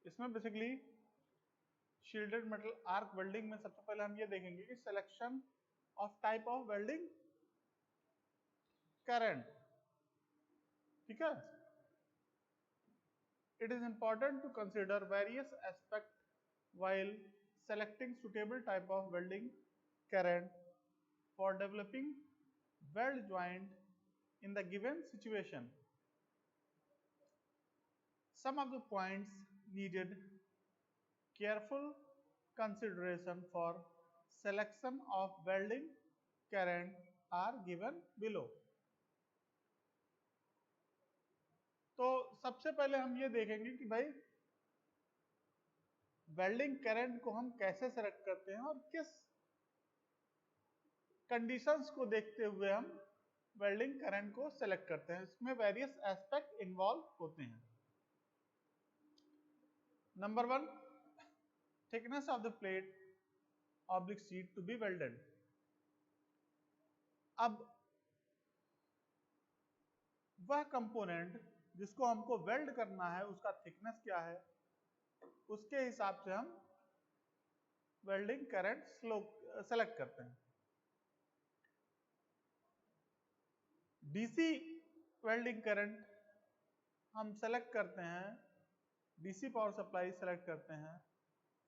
इसमें basically shielded metal arc welding में सबसे पहले हम ये देखेंगे कि selection of type of welding current. ठीक है, it is important to consider various aspects while selecting suitable type of welding current for developing weld joint in the given situation. Some of the points needed careful consideration for selection of welding current are given below. तो सबसे पहले हम ये देखेंगे कि भाई welding current को हम कैसे सेलेक्ट करते हैं और किस कंडीशंस को देखते हुए हम वेल्डिंग करंट को सेलेक्ट करते हैं। इसमें वेरियस एस्पेक्ट इन्वॉल्व होते हैं। Number 1, thickness of the plate oblique sheet to be welded. अब वह कंपोनेंट जिसको हमको वेल्ड करना है उसका थिकनेस क्या है, उसके हिसाब से हम वेल्डिंग करंट सेलेक्ट करते हैं। डीसी वेल्डिंग करंट हम सेलेक्ट करते हैं, डीसी पावर सप्लाई सेलेक्ट करते हैं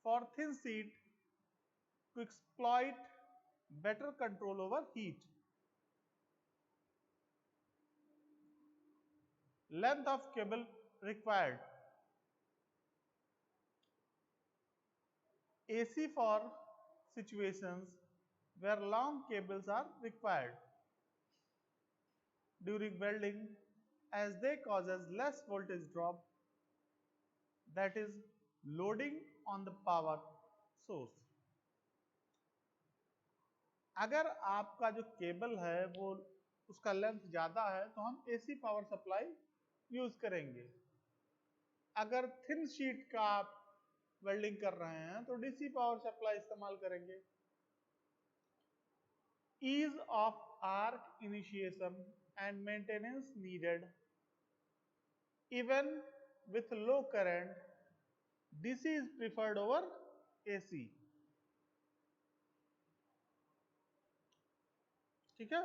for thin sheet to exploit better control over heat. Length of cable required, AC for situations where long cables are required during welding as they causes less voltage drop, that is loading on the power source. अगर आपका जो cable है वो उसका length ज्यादा है तो हम AC पावर सप्लाई यूज करेंगे। अगर थिन शीट का आप वेल्डिंग कर रहे हैं तो डीसी पावर सप्लाई इस्तेमाल करेंगे। Ease of arc initiation and maintenance needed even with low current, DC is preferred over AC। ठीक है,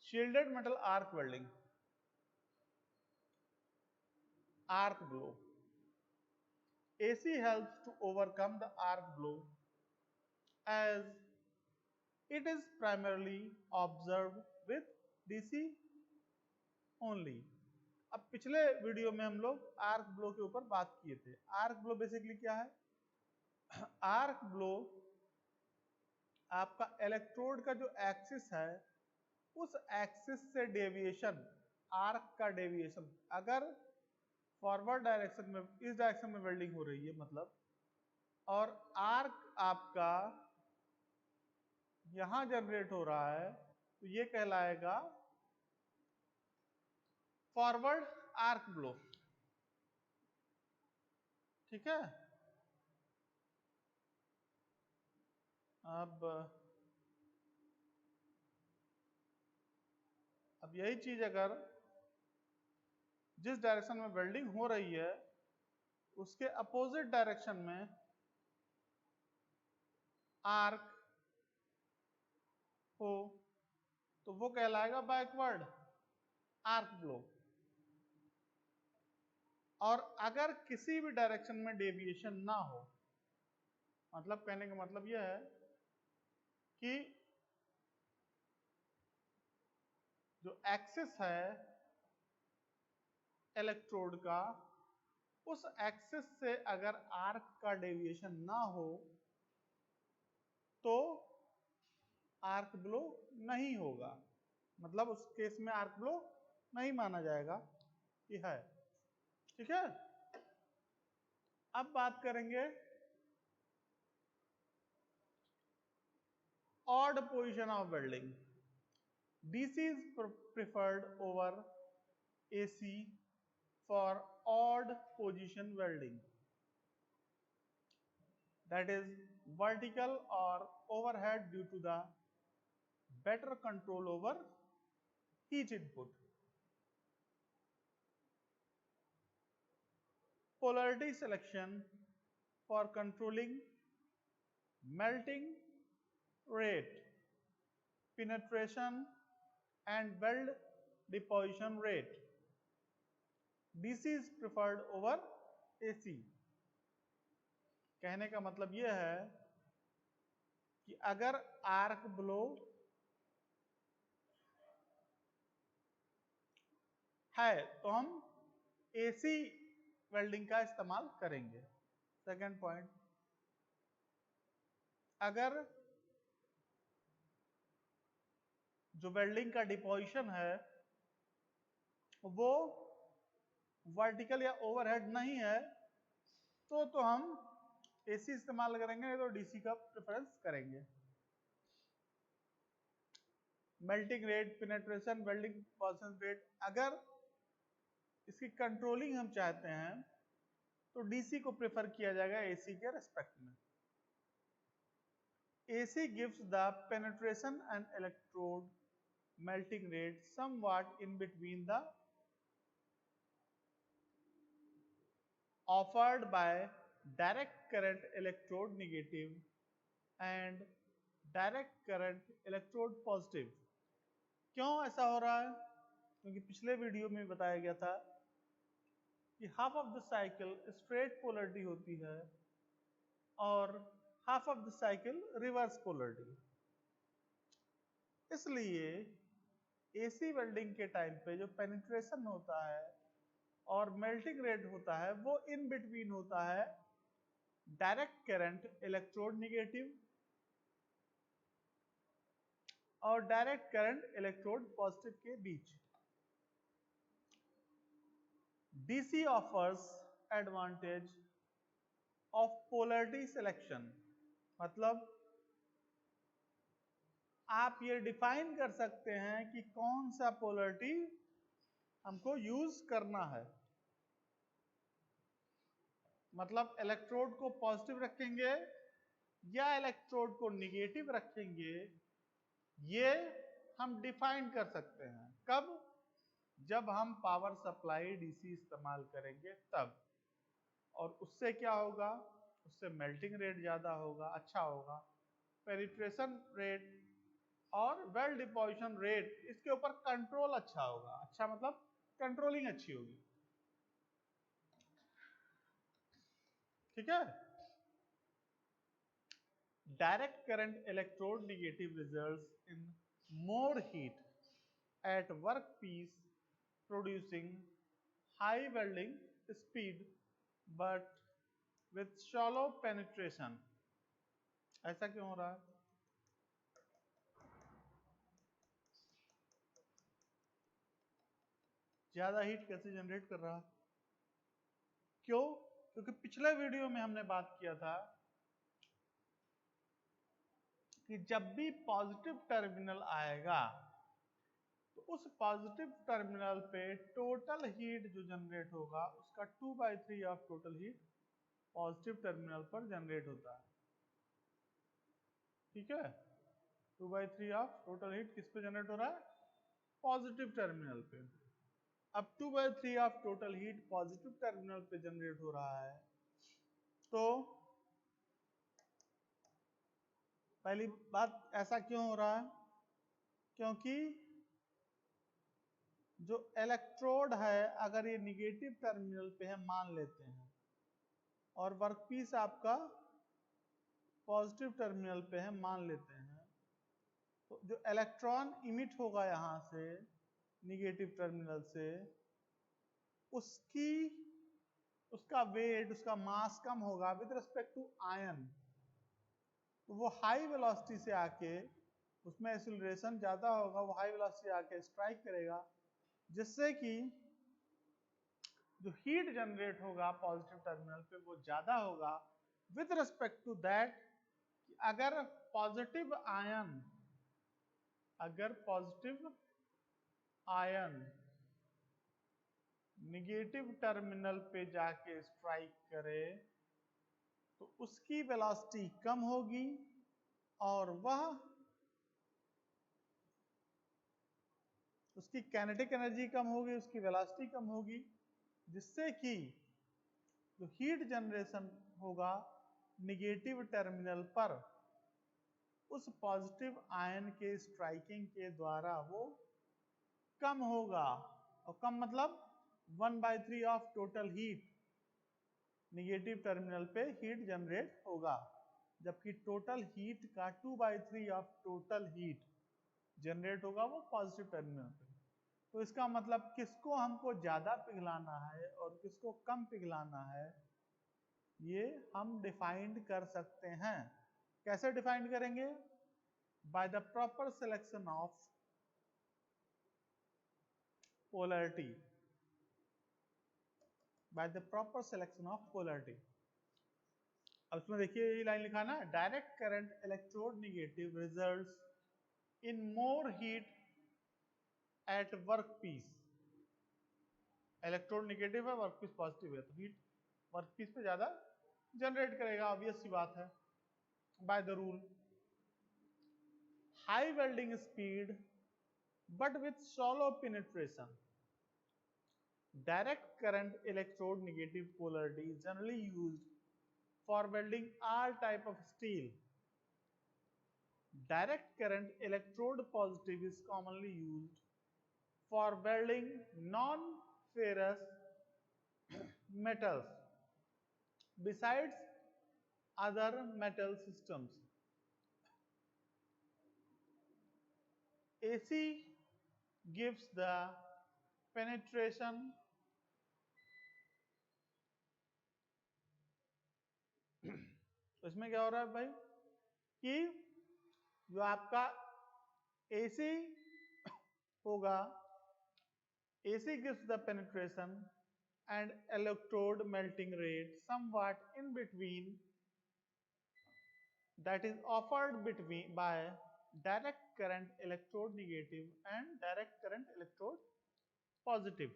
shielded metal arc welding, arc blow. AC helps to overcome the arc blow as it is primarily observed with DC only। अब पिछले video में हम लोग arc blow के ऊपर बात किए थे। आर्क ब्लो बेसिकली क्या है? आर्क ब्लो आपका इलेक्ट्रोड का जो एक्सिस है उस एक्सिस से डेविएशन, आर्क का डेविएशन, अगर फॉरवर्ड डायरेक्शन में, इस डायरेक्शन में वेल्डिंग हो रही है मतलब, और आर्क आपका यहां जनरेट हो रहा है तो ये कहलाएगा फॉरवर्ड आर्क ब्लो। ठीक है, अब यही चीज अगर जिस डायरेक्शन में वेल्डिंग हो रही है उसके अपोजिट डायरेक्शन में आर्क हो तो वो कहलाएगा बैकवर्ड आर्क ब्लो। और अगर किसी भी डायरेक्शन में डेविएशन ना हो, मतलब कहने का मतलब यह है कि जो एक्सिस है इलेक्ट्रोड का, उस एक्सिस से अगर आर्क का डेविएशन ना हो तो आर्क ब्लो नहीं होगा, मतलब उस केस में आर्क ब्लो नहीं माना जाएगा कि है। ठीक है, अब बात करेंगे odd position of welding. DC is preferred over AC for odd position welding, that is vertical or overhead, due to the better control over heat input। polarity selection for controlling melting rate, penetration and weld deposition rate. DC is preferred over AC. कहने का मतलब यह है कि अगर arc blow है तो हम AC वेल्डिंग का इस्तेमाल करेंगे. सेकेंड पॉइंट, अगर जो वेल्डिंग का डिपोजिशन है वो वर्टिकल या ओवरहेड नहीं है तो हम AC इस्तेमाल करेंगे, नहीं तो DC का प्रेफरेंस करेंगे. Melting rate, penetration, welding deposition rate, अगर इसकी कंट्रोलिंग हम चाहते हैं तो DC को प्रेफर किया जाएगा AC के रेस्पेक्ट में. AC gives the penetration and electrode melting rate somewhat in between the offered by direct current electrode negative and direct current electrode positive. क्यों ऐसा हो रहा है? क्योंकि पिछले वीडियो में बताया गया था कि half of the cycle straight polarity होती है और half of the cycle reverse polarity. इसलिए AC वेल्डिंग के टाइम पे जो पेनिट्रेशन होता है और मेल्टिंग रेट होता है वो इन बिटवीन होता है डायरेक्ट करंट इलेक्ट्रोड नेगेटिव और डायरेक्ट करंट इलेक्ट्रोड पॉजिटिव के बीच. DC offers advantage of polarity selection. मतलब आप ये डिफाइन कर सकते हैं कि कौन सा पोलरिटी हमको यूज करना है. मतलब इलेक्ट्रोड को पॉजिटिव रखेंगे या इलेक्ट्रोड को नेगेटिव रखेंगे, ये हम डिफाइन कर सकते हैं. कब? जब हम पावर सप्लाई DC इस्तेमाल करेंगे तब. और उससे क्या होगा? उससे मेल्टिंग रेट ज्यादा होगा, अच्छा होगा. पेनिट्रेशन रेट और वेल्ड डिपोजिशन रेट, इसके ऊपर कंट्रोल अच्छा होगा. अच्छा मतलब कंट्रोलिंग अच्छी होगी. ठीक है. Direct current electrode negative results in more heat at work piece producing high welding speed but with shallow penetration. ऐसा क्यों हो रहा है? ज्यादा हीट कैसे जनरेट कर रहा है? क्यों? क्योंकि पिछले वीडियो में हमने बात किया था कि जब भी पॉजिटिव टर्मिनल आएगा तो उस पॉजिटिव टर्मिनल पे टोटल हीट जो जनरेट होगा उसका 2/3 of total heat positive terminal पर जनरेट होता है. ठीक है. 2/3 ऑफ टोटल हीट किस पे जनरेट हो रहा है? पॉजिटिव टर्मिनल पे. अब 2/3 of total heat positive terminal पे जनरेट हो रहा है तो पहली बात, ऐसा क्यों हो रहा है? क्योंकि जो इलेक्ट्रोड है अगर ये निगेटिव टर्मिनल पे है मान लेते हैं और वर्कपीस आपका पॉजिटिव टर्मिनल पे है मान लेते हैं, तो जो इलेक्ट्रॉन इमिट होगा यहां से निगेटिव टर्मिनल से, उसका वेट, उसका मास कम होगा विद रिस्पेक्ट टू आयन. तो वो हाई वेलोसिटी से आके, उसमें एक्सीलरेशन ज्यादा होगा, वो हाई वेलोसिटी आके स्ट्राइक करेगा, जिससे कि जो हीट जनरेट होगा पॉजिटिव टर्मिनल पे वो ज्यादा होगा विद रिस्पेक्ट टू दैट. अगर पॉजिटिव आयन निगेटिव टर्मिनल पे जाके स्ट्राइक करे तो उसकी वेलोसिटी कम होगी और वह उसकी काइनेटिक एनर्जी कम होगी, उसकी वेलोसिटी कम होगी, जिससे कि जो हीट जनरेशन होगा निगेटिव टर्मिनल पर उस पॉजिटिव आयन के स्ट्राइकिंग के द्वारा वो कम होगा, और कम मतलब 1/3 of total heat negative terminal पे हीट जनरेट होगा, जबकि टोटल हीट का 2/3 ऑफ टोटल हीट जनरेट होगा वो पॉजिटिव टर्मिनल पे। तो इसका मतलब किसको हमको ज्यादा पिघलाना है और किसको कम पिघलाना है, ये हम डिफाइंड कर सकते हैं। कैसे डिफाइंड करेंगे? By the proper selection of polarity, by the proper selection of polarity. अब इसमें देखिए ये लाइन लिखा ना, direct current electrode negative results in more heat at work piece. Electrode negative है, वर्क पीस पॉजिटिव है, तो हीट वर्क पीस पे ज्यादा जनरेट करेगा, ऑब्वियस सी बात है। By the rule high welding speed but with shallow penetration, direct current electrode negative polarity is generally used for welding all type of steel. Direct current electrode positive is commonly used for welding non-ferrous metals besides other metal systems. AC gives the penetration तो इसमें क्या हो रहा है भाई कि जो आपका AC होगा, AC gives the penetration and electrode melting rate somewhat in between that is offered between by direct current electrode negative and direct current electrode positive.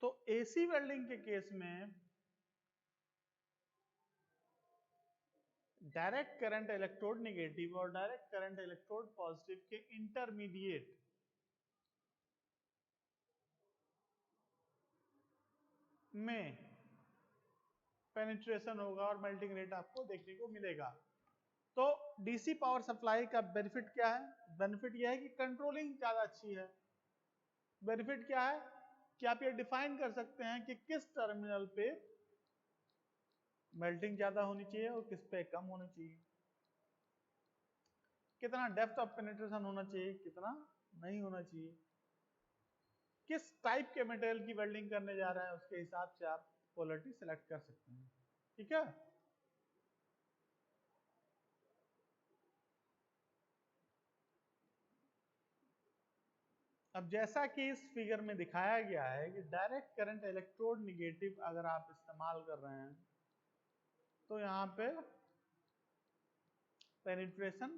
तो AC वेल्डिंग के केस में डायरेक्ट करंट इलेक्ट्रोड नेगेटिव और direct current electrode positive के intermediate में penetration होगा और melting rate आपको देखने को मिलेगा। तो डीसी पावर सप्लाई का बेनिफिट क्या है? बेनिफिट यह है कि कंट्रोलिंग ज्यादा अच्छी है। बेनिफिट क्या है कि आप ये डिफाइन कर सकते हैं कि किस टर्मिनल पे मेल्टिंग ज्यादा होनी चाहिए और किस पे कम होनी चाहिए, कितना डेप्थ ऑफ पेनिट्रेशन होना चाहिए, कितना नहीं होना चाहिए, किस टाइप के मटेरियल की वेल्डिंग करने जा रहे हैं, उसके हिसाब से आप पोलैरिटी सेलेक्ट कर सकते हैं। ठीक है, अब जैसा कि इस फिगर में दिखाया गया है कि डायरेक्ट करंट इलेक्ट्रोड नेगेटिव अगर आप इस्तेमाल कर रहे हैं तो यहाँ पे पेनिट्रेशन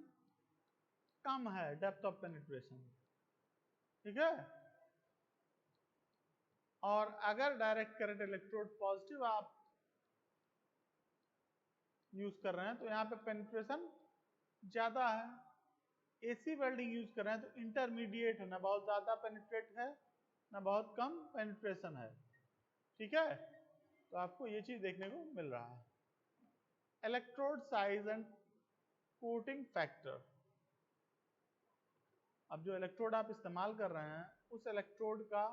कम है, डेप्थ ऑफ पेनिट्रेशन। ठीक है, और अगर डायरेक्ट करंट इलेक्ट्रोड पॉजिटिव आप यूज कर रहे हैं तो यहाँ पे पेनिट्रेशन ज्यादा है। एसी वेल्डिंग यूज कर रहे हैं तो इंटरमीडिएट है, ना बहुत ज्यादा पेनिट्रेट है ना बहुत कम पेनिट्रेशन है। ठीक है, तो आपको ये चीज देखने को मिल रहा है। Electrode size and coating factor, अब जो इलेक्ट्रोड आप इस्तेमाल कर रहे हैं उस इलेक्ट्रोड का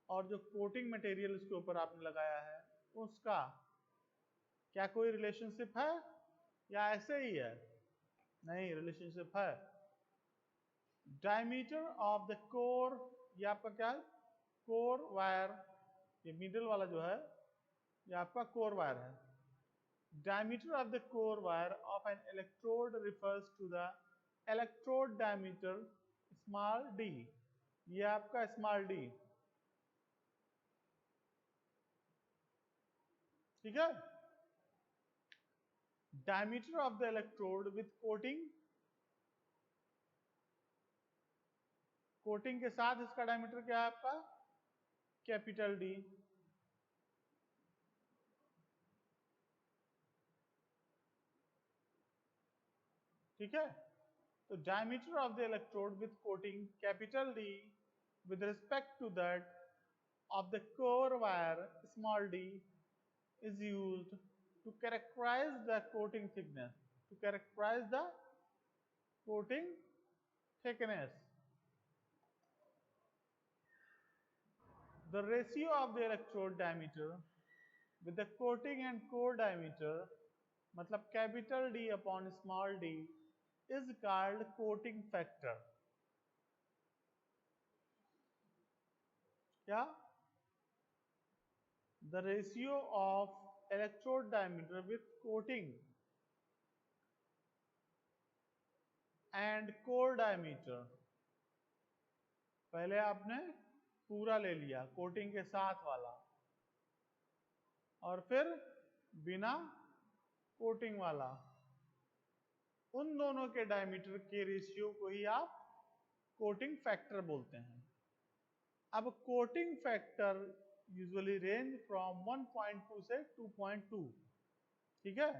और जो कोटिंग मटेरियल उसके ऊपर आपने लगाया है उसका क्या कोई रिलेशनशिप है या ऐसे ही है? नहीं, रिलेशनशिप है। डायमीटर ऑफ द कोर, ये आपका क्या है? कोर वायर, ये मिडिल वाला जो है ये आपका कोर वायर है। Diameter of the core wire of an electrode refers to the electrode diameter small d, ये आपका स्मॉल d। ठीक है, diameter of the electrode with coating, coating के साथ इसका डायमीटर क्या है आपका? Capital D। ठीक है, तो diameter of the electrode with coating capital D with respect to that of the core wire, small d, is used to characterize the coating thickness. To characterize the coating thickness. The ratio of the electrode diameter with the coating and core diameter, मतलब capital D upon small d, is called coating factor. क्या? The ratio of electrode diameter with coating and core diameter. पहले आपने पूरा ले लिया coating के साथ वाला और फिर बिना कोटिंग वाला, उन दोनों के डायमीटर के रेशियो को ही आप कोटिंग फैक्टर बोलते हैं। अब coating factor usually range from 1.2 से 2.2, ठीक है।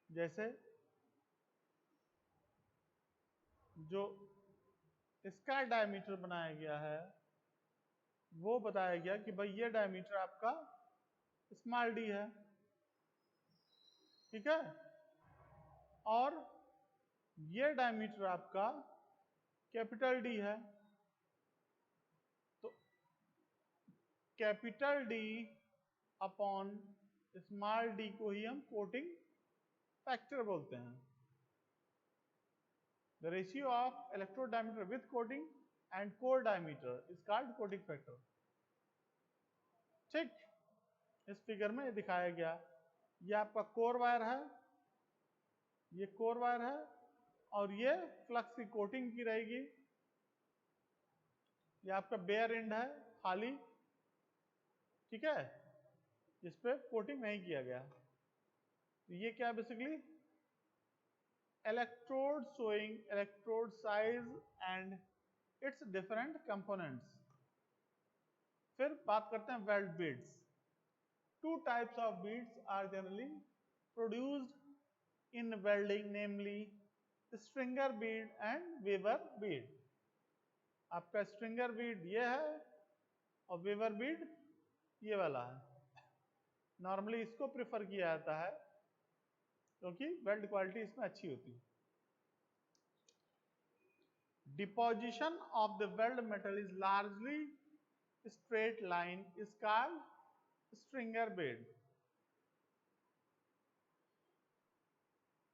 जैसे जो इसका डायमीटर बनाया गया है वो बताया गया कि भाई ये डायमीटर आपका स्मॉल डी है, ठीक है, और ये डायमीटर आपका कैपिटल डी है। तो capital D upon small D को ही हम कोटिंग फैक्टर बोलते हैं। The ratio of electrode diameter with coating and core diameter is called coating factor। ठीक, इस फिगर में दिखाया गया, ये आपका कोर वायर है, ये कोर वायर है और ये फ्लक्स की कोटिंग की रहेगी। ये आपका बेयर एंड है खाली, ठीक है, इस पे कोटिंग नहीं किया गया। ये क्या basically electrode showing electrode size and its different components। फिर बात करते हैं weld beads। Two types of beads are generally produced in welding, namely stringer bead and Weaver bead। आपका स्ट्रिंगर बीड ये है और वेवर बीड ये वाला है। नॉर्मली इसको प्रेफर किया जाता है क्योंकि वेल्ड क्वालिटी इसमें अच्छी होती है। Deposition of the weld metal is largely straight line is called stringer bed.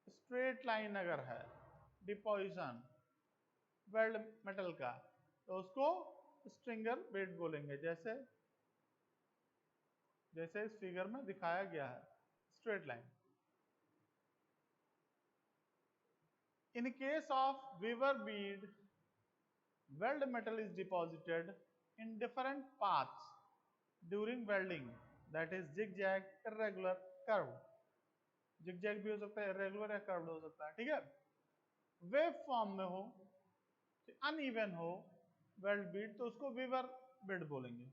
Straight line अगर है डिपोजिशन वेल्ड मेटल का तो उसको स्ट्रिंगर बेड बोलेंगे, जैसे जैसे इस फिगर में दिखाया गया है straight line. In case of Weaver bead, weld metal is deposited in different paths during welding, that is zigzag, irregular, curved। zigzag भी हो सकता है, irregular या curved हो सकता है, ठीक है। वेव फॉर्म में हो, अनइवन हो वेल्ड बीड तो उसको Weaver bead बोलेंगे।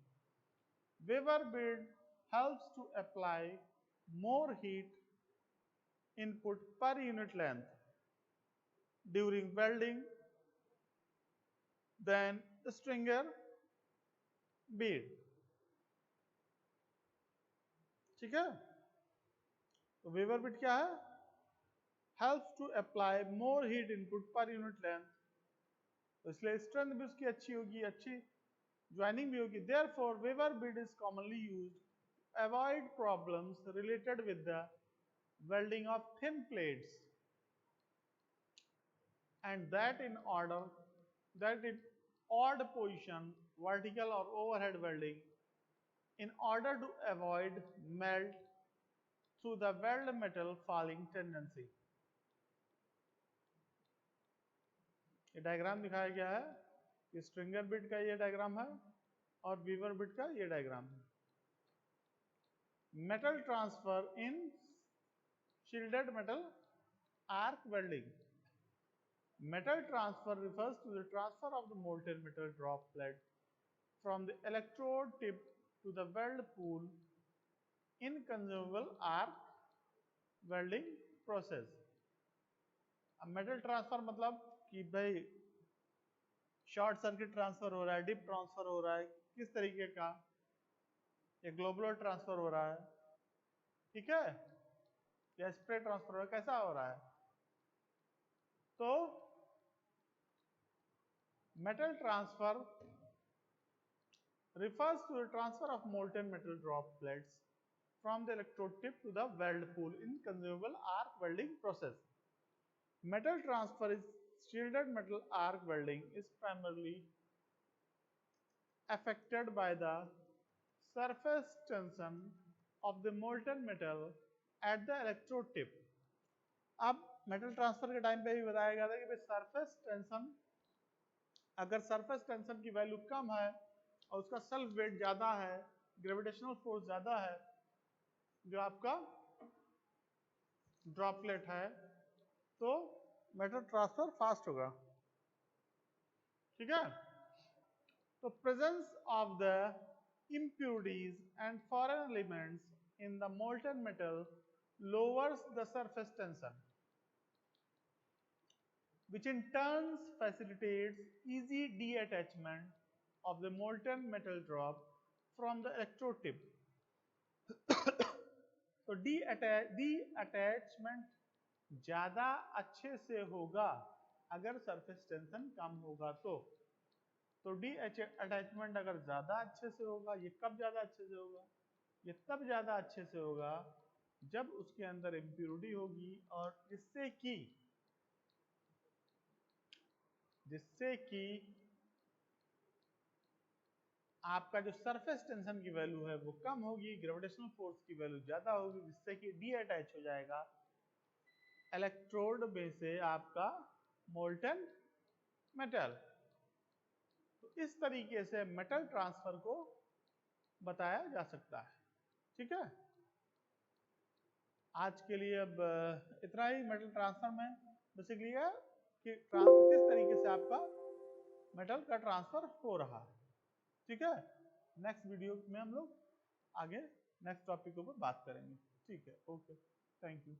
Weaver bead helps to apply more heat input per unit length during welding than stringer bead, ठीक है। तो वेवर बीड क्या है? helps to apply more heat input per unit length, तो इसलिए स्ट्रेंथ भी उसकी अच्छी होगी, अच्छी ज्वाइनिंग भी होगी। therefore weaver bead is commonly used to avoid problems related with the welding of thin plates, and that in odd position, vertical or overhead welding, in order to avoid melt through the weld metal falling tendency। ये diagram दिखाया गया है, ये stringer bit का ये diagram है और Weaver bit का ये डायग्राम है। Metal transfer in shielded metal arc welding. Metal transfer refers to the transfer of the molten metal droplet from the electrode tip to the weld pool in consumable arc welding process। अब metal transfer मतलब कि भाई short circuit transfer हो रहा है, dip transfer हो रहा है, किस तरीके का, ये ग्लोबुलर ट्रांसफर हो रहा है, ठीक है, या स्प्रे ट्रांसफर हो रहा है, कैसा हो रहा है। तो metal transfer refers to the transfer of molten metal droplets from the electrode tip to the weld pool in consumable arc welding process. Metal transfer is shielded metal arc welding is primarily affected by the surface tension of the molten metal at the electrode tip. अब metal transfer के time पे भी बताया गया था कि भाई surface tension, अगर सरफेस टेंशन की वैल्यू कम है और उसका सेल्फ वेट ज्यादा है, ग्रेविटेशनल फोर्स ज्यादा है, जो आपका ड्रॉपलेट है, तो मेटल ट्रांसफर फास्ट होगा, ठीक है। तो presence of the impurities and foreign elements in the molten metal lowers the surface tension, which in turn facilitates easy detachment of the molten metal drop from the electrode tip. तो D attachment ज्यादा अच्छे से होगा अगर surface tension कम होगा तो D attachment अगर ज्यादा अच्छे से होगा, ये कब ज्यादा अच्छे से होगा, ये तब ज्यादा अच्छे से होगा जब उसके अंदर इम्प्योरिटी होगी और जिससे कि आपका जो सरफेस टेंशन की वैल्यू है वो कम होगी, ग्रेविटेशनल फोर्स की वैल्यू ज्यादा होगी, जिससे कि डी अटैच हो जाएगा इलेक्ट्रोड में से आपका मोल्टन मेटल। तो इस तरीके से मेटल ट्रांसफर को बताया जा सकता है, ठीक है। आज के लिए अब इतना ही मेटल ट्रांसफर में बेसिकली है कि किस तरीके से आपका मेटल का ट्रांसफर हो रहा है, ठीक है। नेक्स्ट वीडियो में हम लोग आगे नेक्स्ट टॉपिक के ऊपर बात करेंगे, ठीक है। Okay, thank you.